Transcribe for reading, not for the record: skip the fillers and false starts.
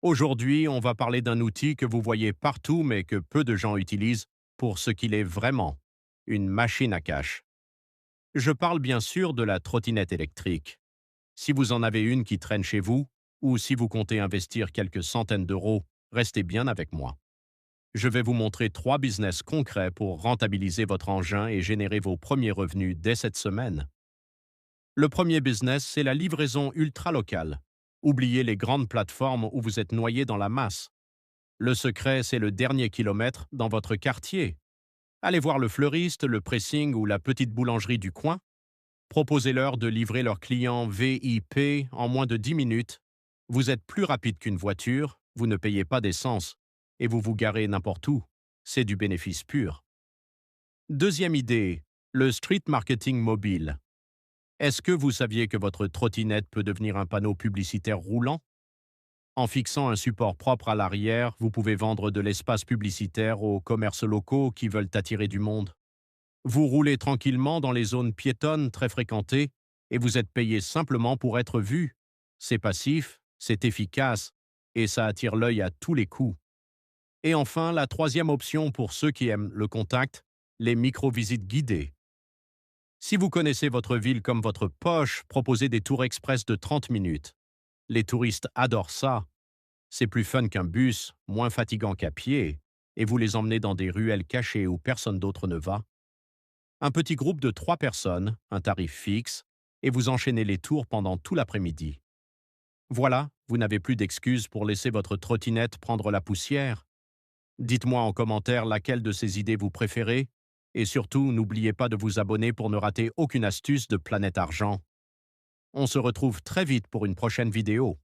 Aujourd'hui, on va parler d'un outil que vous voyez partout mais que peu de gens utilisent pour ce qu'il est vraiment, une machine à cash. Je parle bien sûr de la trottinette électrique. Si vous en avez une qui traîne chez vous, ou si vous comptez investir quelques centaines d'euros, restez bien avec moi. Je vais vous montrer 3 business concrets pour rentabiliser votre engin et générer vos premiers revenus dès cette semaine. Le premier business, c'est la livraison ultra locale. Oubliez les grandes plateformes où vous êtes noyé dans la masse. Le secret, c'est le dernier kilomètre dans votre quartier. Allez voir le fleuriste, le pressing ou la petite boulangerie du coin. Proposez-leur de livrer leurs clients VIP en moins de 10 minutes. Vous êtes plus rapide qu'une voiture, vous ne payez pas d'essence et vous vous garez n'importe où. C'est du bénéfice pur. Deuxième idée, le street marketing mobile. Est-ce que vous saviez que votre trottinette peut devenir un panneau publicitaire roulant? En fixant un support propre à l'arrière, vous pouvez vendre de l'espace publicitaire aux commerces locaux qui veulent attirer du monde. Vous roulez tranquillement dans les zones piétonnes très fréquentées et vous êtes payé simplement pour être vu. C'est passif, c'est efficace et ça attire l'œil à tous les coups. Et enfin, la troisième option pour ceux qui aiment le contact, les micro-visites guidées. Si vous connaissez votre ville comme votre poche, proposez des tours express de 30 minutes. Les touristes adorent ça. C'est plus fun qu'un bus, moins fatigant qu'à pied, et vous les emmenez dans des ruelles cachées où personne d'autre ne va. Un petit groupe de 3 personnes, un tarif fixe, et vous enchaînez les tours pendant tout l'après-midi. Voilà, vous n'avez plus d'excuses pour laisser votre trottinette prendre la poussière. Dites-moi en commentaire laquelle de ces idées vous préférez, et surtout n'oubliez pas de vous abonner pour ne rater aucune astuce de Planète Argent. On se retrouve très vite pour une prochaine vidéo.